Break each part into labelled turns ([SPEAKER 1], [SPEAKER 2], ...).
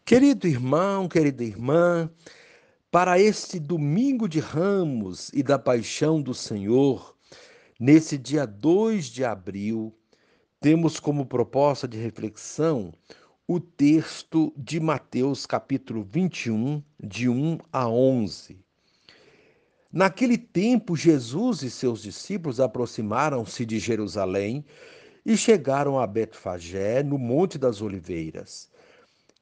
[SPEAKER 1] Querido irmão, querida irmã, para este domingo de Ramos e da Paixão do Senhor, nesse dia 2 de abril, temos como proposta de reflexão o texto de Mateus, capítulo 21, de 1 a 11. Naquele tempo, Jesus e seus discípulos aproximaram-se de Jerusalém e chegaram a Betfagé, no Monte das Oliveiras.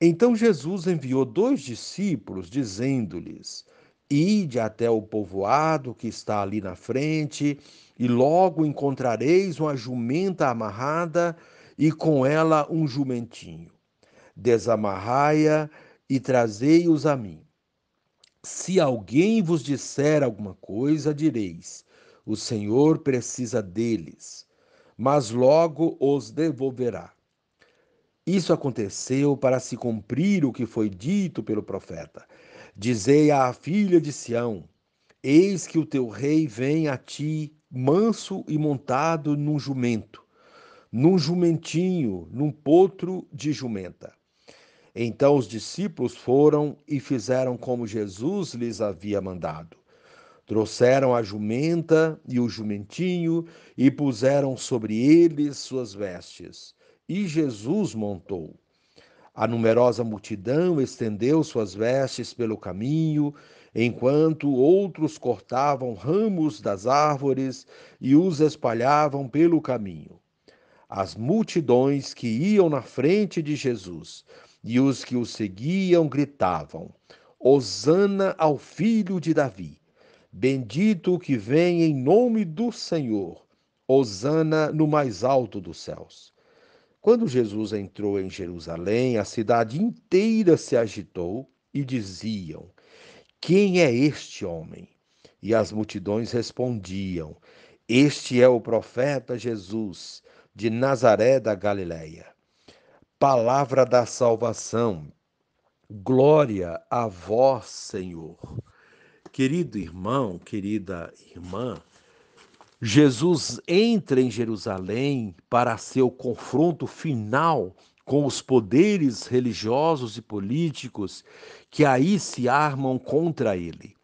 [SPEAKER 1] Então Jesus enviou 2 discípulos, dizendo-lhes: Ide até o povoado que está ali na frente, e logo encontrareis uma jumenta amarrada e com ela um jumentinho. Desamarrai-a e trazei-os a mim. Se alguém vos disser alguma coisa, direis: O Senhor precisa deles, mas logo os devolverá. Isso aconteceu para se cumprir o que foi dito pelo profeta. Dizei à filha de Sião: Eis que o teu rei vem a ti, manso e montado num jumento, num jumentinho, num potro de jumenta. Então os discípulos foram e fizeram como Jesus lhes havia mandado. Trouxeram a jumenta e o jumentinho e puseram sobre eles suas vestes. E Jesus montou. A numerosa multidão estendeu suas vestes pelo caminho, enquanto outros cortavam ramos das árvores e os espalhavam pelo caminho. As multidões que iam na frente de Jesus e os que o seguiam gritavam: Hosana ao filho de Davi! Bendito o que vem em nome do Senhor! Hosana no mais alto dos céus! Quando Jesus entrou em Jerusalém, a cidade inteira se agitou e diziam: Quem é este homem? E as multidões respondiam: Este é o profeta Jesus, de Nazaré da Galileia. Palavra da salvação. Glória a vós, Senhor. Querido irmão, querida irmã, Jesus entra em Jerusalém para seu confronto final com os poderes religiosos e políticos que aí se armam contra ele.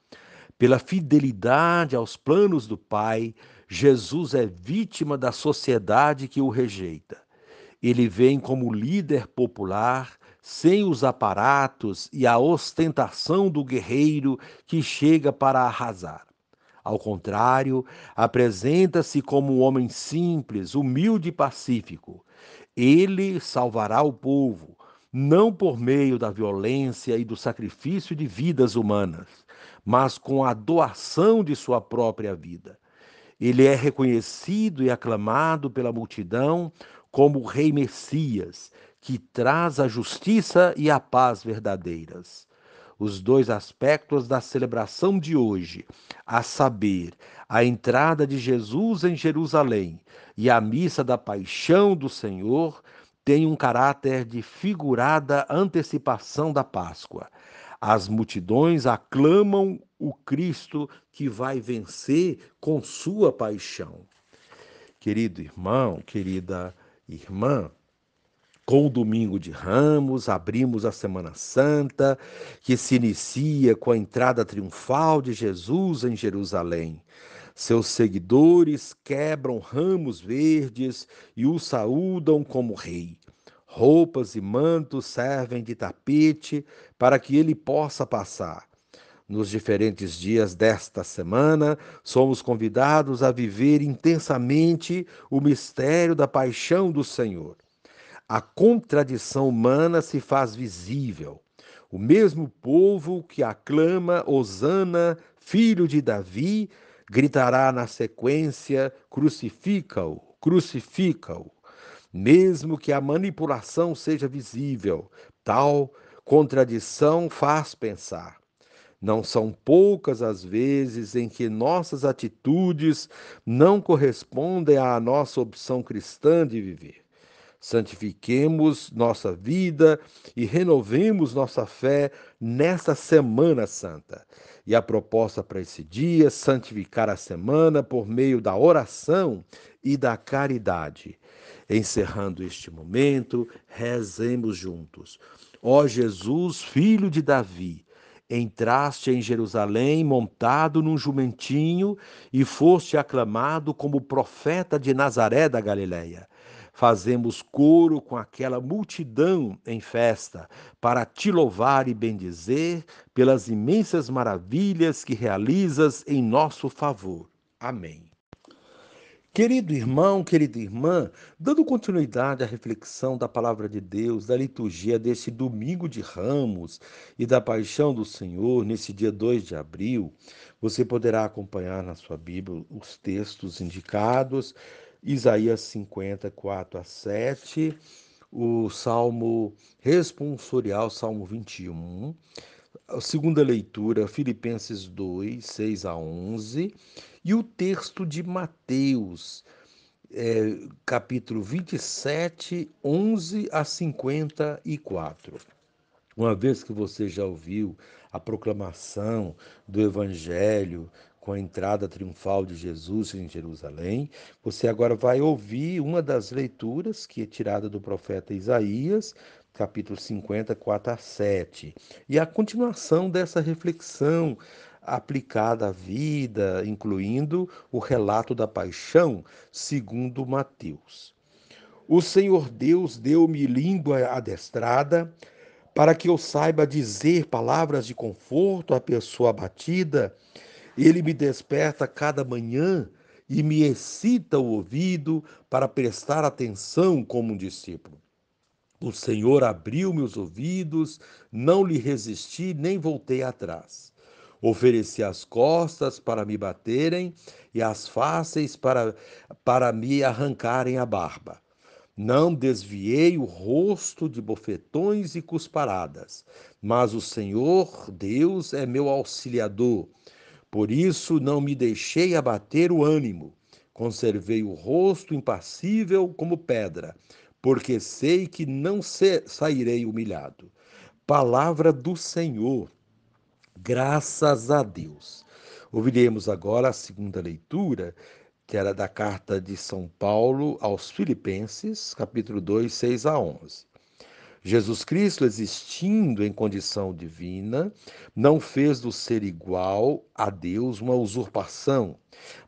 [SPEAKER 1] Pela fidelidade aos planos do Pai, Jesus é vítima da sociedade que o rejeita. Ele vem como líder popular, sem os aparatos e a ostentação do guerreiro que chega para arrasar. Ao contrário, apresenta-se como um homem simples, humilde e pacífico. Ele salvará o povo, não por meio da violência e do sacrifício de vidas humanas, mas com a doação de sua própria vida. Ele é reconhecido e aclamado pela multidão como o Rei Messias, que traz a justiça e a paz verdadeiras. Os dois aspectos da celebração de hoje, a saber, a entrada de Jesus em Jerusalém e a missa da Paixão do Senhor, têm um caráter de figurada antecipação da Páscoa. As multidões aclamam o Cristo que vai vencer com sua paixão. Querido irmão, querida irmã, com o domingo de Ramos, abrimos a Semana Santa, que se inicia com a entrada triunfal de Jesus em Jerusalém. Seus seguidores quebram ramos verdes e o saúdam como rei. Roupas e mantos servem de tapete para que ele possa passar. Nos diferentes dias desta semana, somos convidados a viver intensamente o mistério da paixão do Senhor. A contradição humana se faz visível. O mesmo povo que aclama Hosana, filho de Davi, gritará na sequência: crucifica-o, crucifica-o. Mesmo que a manipulação seja visível, tal contradição faz pensar. Não são poucas as vezes em que nossas atitudes não correspondem à nossa opção cristã de viver. Santifiquemos nossa vida e renovemos nossa fé nesta Semana Santa. E a proposta para esse dia é santificar a semana por meio da oração e da caridade. Encerrando este momento, rezemos juntos. Ó Jesus, filho de Davi, entraste em Jerusalém montado num jumentinho e foste aclamado como profeta de Nazaré da Galileia. Fazemos coro com aquela multidão em festa para te louvar e bendizer pelas imensas maravilhas que realizas em nosso favor. Amém. Querido irmão, querida irmã, dando continuidade à reflexão da palavra de Deus, da liturgia deste domingo de Ramos e da Paixão do Senhor, nesse dia 2 de abril, você poderá acompanhar na sua Bíblia os textos indicados, Isaías 54-7, o Salmo responsorial, Salmo 21, a segunda leitura, Filipenses 2, 6-11, e o texto de Mateus, capítulo 27, 11-54. Uma vez que você já ouviu a proclamação do Evangelho com a entrada triunfal de Jesus em Jerusalém, você agora vai ouvir uma das leituras que é tirada do profeta Isaías, capítulo 54-7, e a continuação dessa reflexão aplicada à vida, incluindo o relato da paixão segundo Mateus. O Senhor Deus deu-me língua adestrada para que eu saiba dizer palavras de conforto à pessoa abatida. Ele me desperta cada manhã e me excita o ouvido para prestar atenção como um discípulo. O Senhor abriu meus ouvidos, não lhe resisti nem voltei atrás. Ofereci as costas para me baterem e as fáceis para me arrancarem a barba. Não desviei o rosto de bofetões e cusparadas, mas o Senhor Deus é meu auxiliador. Por isso não me deixei abater o ânimo. Conservei o rosto impassível como pedra, porque sei que não sairei humilhado. Palavra do Senhor, graças a Deus. Ouviremos agora a segunda leitura, que era da carta de São Paulo aos Filipenses, capítulo 2, 6-11. Jesus Cristo, existindo em condição divina, não fez do ser igual a Deus uma usurpação,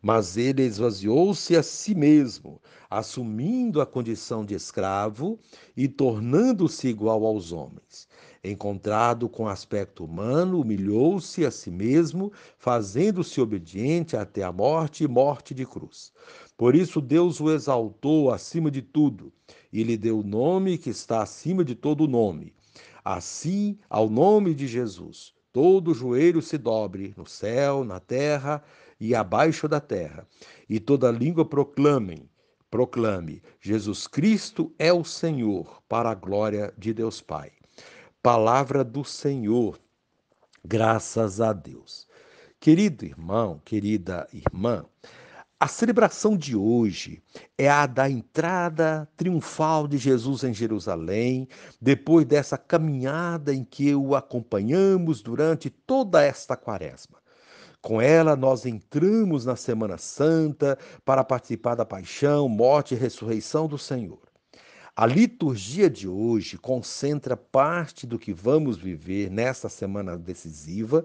[SPEAKER 1] mas ele esvaziou-se a si mesmo, assumindo a condição de escravo e tornando-se igual aos homens. Encontrado com aspecto humano, humilhou-se a si mesmo, fazendo-se obediente até a morte e morte de cruz. Por isso Deus o exaltou acima de tudo e lhe deu o nome que está acima de todo nome. Assim, ao nome de Jesus, todo joelho se dobre no céu, na terra e abaixo da terra, e toda língua proclame: Jesus Cristo é o Senhor, para a glória de Deus Pai. Palavra do Senhor, graças a Deus. Querido irmão, querida irmã, a celebração de hoje é a da entrada triunfal de Jesus em Jerusalém, depois dessa caminhada em que o acompanhamos durante toda esta quaresma. Com ela, nós entramos na Semana Santa para participar da paixão, morte e ressurreição do Senhor. A liturgia de hoje concentra parte do que vamos viver nesta semana decisiva,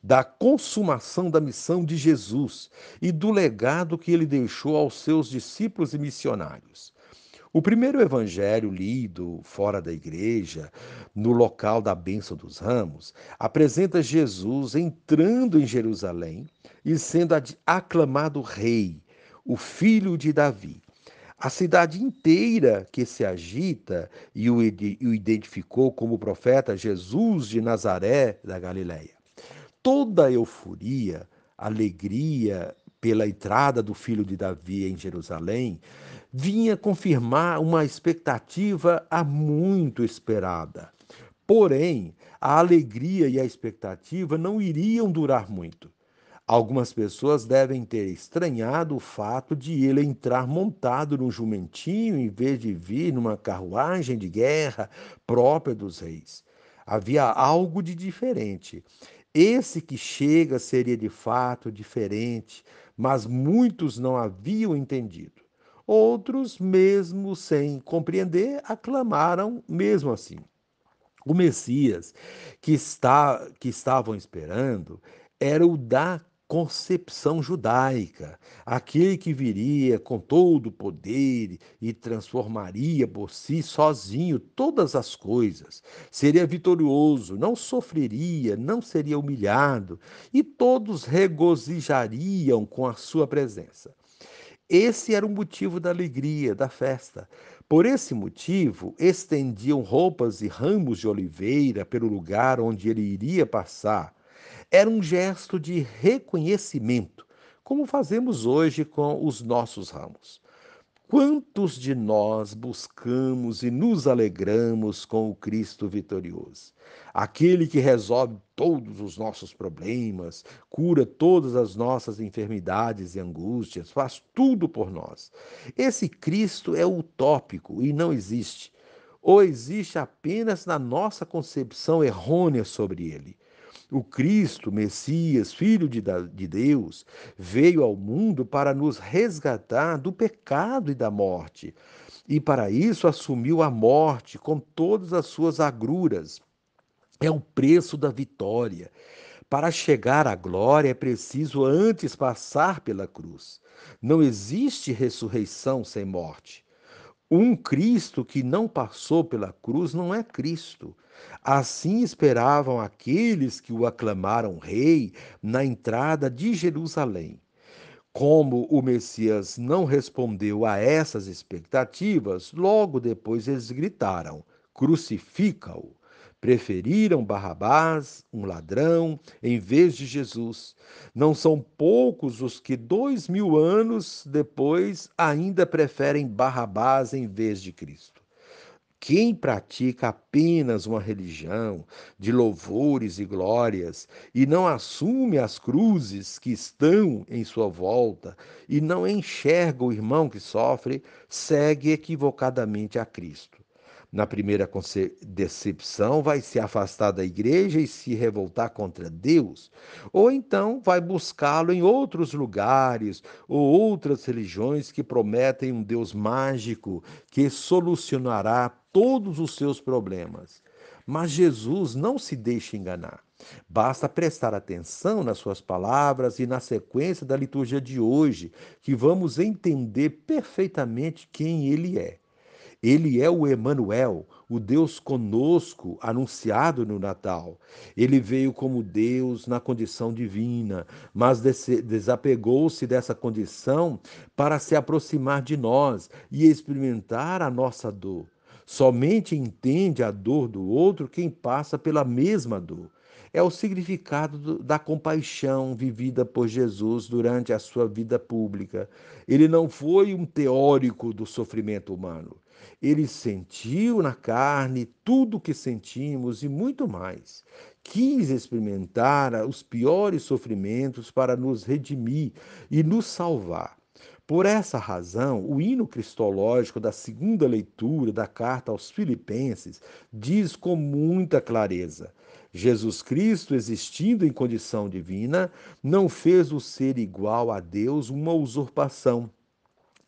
[SPEAKER 1] da consumação da missão de Jesus e do legado que ele deixou aos seus discípulos e missionários. O primeiro evangelho lido fora da igreja, no local da bênção dos ramos, apresenta Jesus entrando em Jerusalém e sendo aclamado rei, o filho de Davi. A cidade inteira que se agita e o identificou como profeta Jesus de Nazaré da Galileia. Toda a euforia, alegria pela entrada do filho de Davi em Jerusalém, vinha confirmar uma expectativa há muito esperada. Porém, a alegria e a expectativa não iriam durar muito. Algumas pessoas devem ter estranhado o fato de ele entrar montado num jumentinho em vez de vir numa carruagem de guerra própria dos reis. Havia algo de diferente. Esse que chega seria de fato diferente, mas muitos não haviam entendido. Outros, mesmo sem compreender, aclamaram mesmo assim. O Messias que estavam esperando era o da concepção judaica, aquele que viria com todo o poder e transformaria por si sozinho todas as coisas. Seria vitorioso, não sofreria, não seria humilhado, e todos regozijariam com a sua presença. Esse era o motivo da alegria, da festa. Por esse motivo, estendiam roupas e ramos de oliveira pelo lugar onde ele iria passar. Era um gesto de reconhecimento, como fazemos hoje com os nossos ramos. Quantos de nós buscamos e nos alegramos com o Cristo vitorioso? Aquele que resolve todos os nossos problemas, cura todas as nossas enfermidades e angústias, faz tudo por nós. Esse Cristo é utópico e não existe, ou existe apenas na nossa concepção errônea sobre ele. O Cristo, Messias, Filho de Deus, veio ao mundo para nos resgatar do pecado e da morte. E para isso assumiu a morte com todas as suas agruras. É o preço da vitória. Para chegar à glória é preciso antes passar pela cruz. Não existe ressurreição sem morte. Um Cristo que não passou pela cruz não é Cristo. Assim esperavam aqueles que o aclamaram rei na entrada de Jerusalém. Como o Messias não respondeu a essas expectativas, logo depois eles gritaram: crucifica-o. Preferiram Barrabás, um ladrão, em vez de Jesus. Não são poucos os que 2000 anos depois ainda preferem Barrabás em vez de Cristo. Quem pratica apenas uma religião de louvores e glórias e não assume as cruzes que estão em sua volta e não enxerga o irmão que sofre, segue equivocadamente a Cristo. Na primeira decepção, vai se afastar da igreja e se revoltar contra Deus, ou então vai buscá-lo em outros lugares ou outras religiões que prometem um Deus mágico que solucionará todos os seus problemas. Mas Jesus não se deixa enganar. Basta prestar atenção nas suas palavras e na sequência da liturgia de hoje, que vamos entender perfeitamente quem ele é. Ele é o Emanuel, o Deus conosco, anunciado no Natal. Ele veio como Deus na condição divina, mas desapegou-se dessa condição para se aproximar de nós e experimentar a nossa dor. Somente entende a dor do outro quem passa pela mesma dor. É o significado da compaixão vivida por Jesus durante a sua vida pública. Ele não foi um teórico do sofrimento humano. Ele sentiu na carne tudo o que sentimos e muito mais. Quis experimentar os piores sofrimentos para nos redimir e nos salvar. Por essa razão, o hino cristológico da segunda leitura da carta aos Filipenses diz com muita clareza: Jesus Cristo, existindo em condição divina, não fez o ser igual a Deus uma usurpação.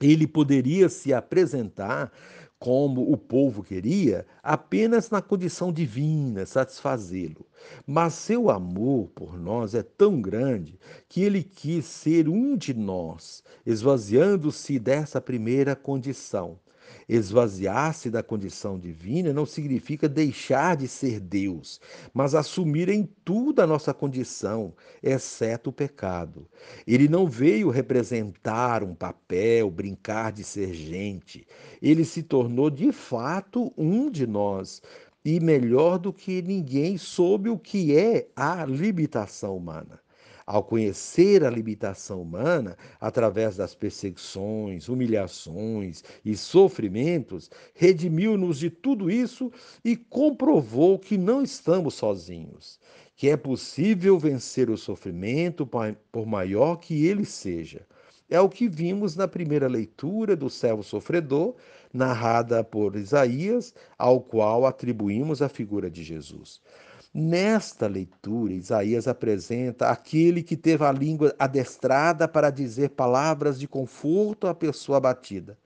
[SPEAKER 1] Ele poderia se apresentar como o povo queria, apenas na condição divina, satisfazê-lo. Mas seu amor por nós é tão grande que ele quis ser um de nós, esvaziando-se dessa primeira condição. Esvaziar-se da condição divina não significa deixar de ser Deus, mas assumir em tudo a nossa condição, exceto o pecado. Ele não veio representar um papel, brincar de ser gente. Ele se tornou de fato um de nós. E melhor do que ninguém soube o que é a limitação humana. Ao conhecer a limitação humana, através das perseguições, humilhações e sofrimentos, redimiu-nos de tudo isso e comprovou que não estamos sozinhos, que é possível vencer o sofrimento, por maior que ele seja. É o que vimos na primeira leitura do servo sofredor, narrada por Isaías, ao qual atribuímos a figura de Jesus. Nesta leitura, Isaías apresenta aquele que teve a língua adestrada para dizer palavras de conforto à pessoa abatida.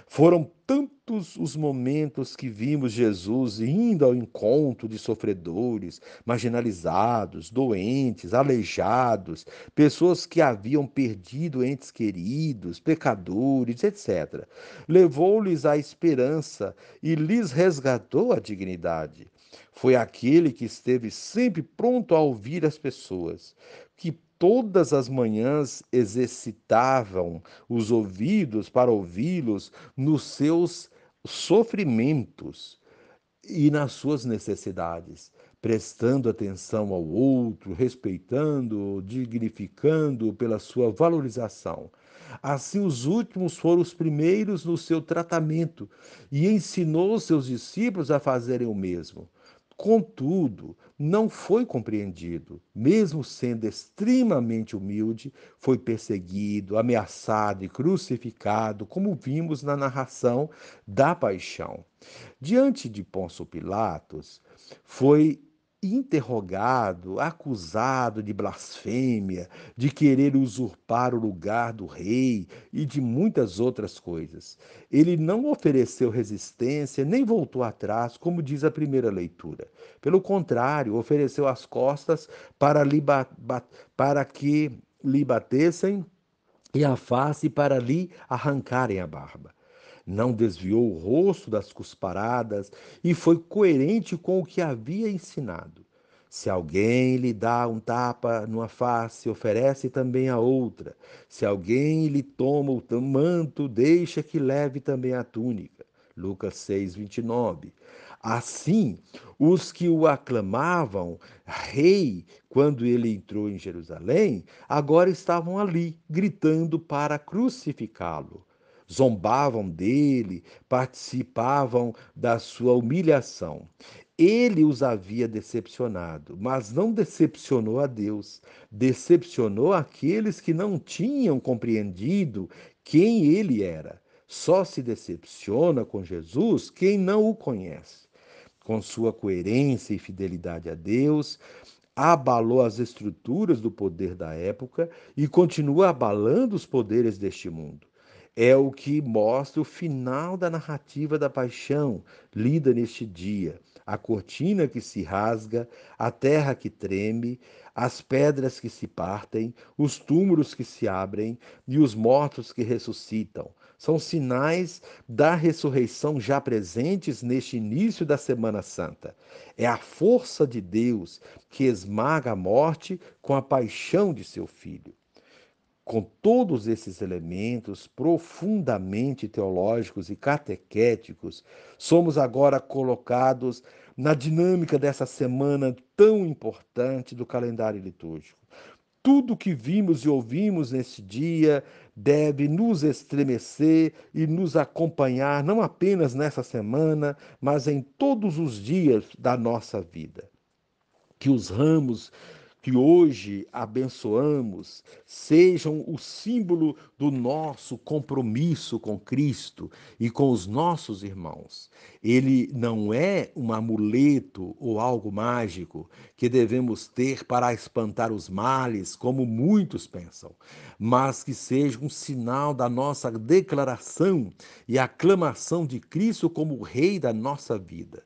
[SPEAKER 1] Foram tantos os momentos que vimos Jesus indo ao encontro de sofredores, marginalizados, doentes, aleijados, pessoas que haviam perdido entes queridos, pecadores, etc. Levou-lhes a esperança e lhes resgatou a dignidade. Foi aquele que esteve sempre pronto a ouvir as pessoas, que todas as manhãs exercitavam os ouvidos para ouvi-los nos seus sofrimentos e nas suas necessidades, prestando atenção ao outro, respeitando-o, dignificando-o pela sua valorização. Assim, os últimos foram os primeiros no seu tratamento e ensinou seus discípulos a fazerem o mesmo. Contudo, não foi compreendido. Mesmo sendo extremamente humilde, foi perseguido, ameaçado e crucificado, como vimos na narração da paixão. Diante de Pôncio Pilatos, foi interrogado, acusado de blasfêmia, de querer usurpar o lugar do rei e de muitas outras coisas. Ele não ofereceu resistência nem voltou atrás, como diz a primeira leitura. Pelo contrário, ofereceu as costas para que lhe batessem e a face para lhe arrancarem a barba. Não desviou o rosto das cusparadas e foi coerente com o que havia ensinado. Se alguém lhe dá um tapa numa face, oferece também a outra. Se alguém lhe toma o manto, deixa que leve também a túnica. Lucas 6:29. Assim, os que o aclamavam rei quando ele entrou em Jerusalém, agora estavam ali, gritando para crucificá-lo. Zombavam dele, participavam da sua humilhação. Ele os havia decepcionado, mas não decepcionou a Deus, decepcionou aqueles que não tinham compreendido quem ele era. Só se decepciona com Jesus quem não o conhece. Com sua coerência e fidelidade a Deus, abalou as estruturas do poder da época e continua abalando os poderes deste mundo. É o que mostra o final da narrativa da paixão, lida neste dia. A cortina que se rasga, a terra que treme, as pedras que se partem, os túmulos que se abrem e os mortos que ressuscitam. São sinais da ressurreição já presentes neste início da Semana Santa. É a força de Deus que esmaga a morte com a paixão de seu filho. Com todos esses elementos profundamente teológicos e catequéticos, somos agora colocados na dinâmica dessa semana tão importante do calendário litúrgico. Tudo que vimos e ouvimos nesse dia deve nos estremecer e nos acompanhar, não apenas nessa semana, mas em todos os dias da nossa vida. Que os ramos que hoje abençoamos sejam o símbolo do nosso compromisso com Cristo e com os nossos irmãos. Ele não é um amuleto ou algo mágico que devemos ter para espantar os males, como muitos pensam, mas que seja um sinal da nossa declaração e aclamação de Cristo como o Rei da nossa vida.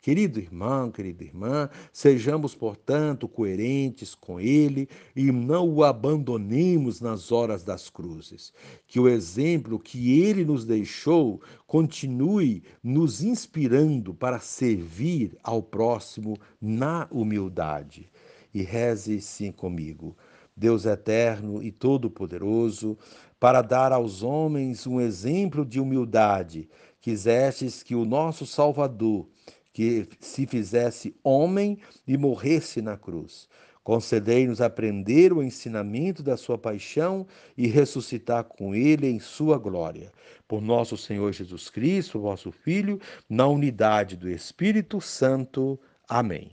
[SPEAKER 1] Querido irmão, querida irmã, sejamos, portanto, coerentes com Ele e não o abandonemos nas horas das cruzes. Que o exemplo que Ele nos deixou continue nos inspirando para servir ao próximo na humildade. E reze sim comigo. Deus eterno e todo-poderoso, para dar aos homens um exemplo de humildade, quisestes que o nosso Salvador, que se fizesse homem e morresse na cruz. Concedei-nos aprender o ensinamento da sua paixão e ressuscitar com ele em sua glória. Por nosso Senhor Jesus Cristo, vosso Filho, na unidade do Espírito Santo. Amém.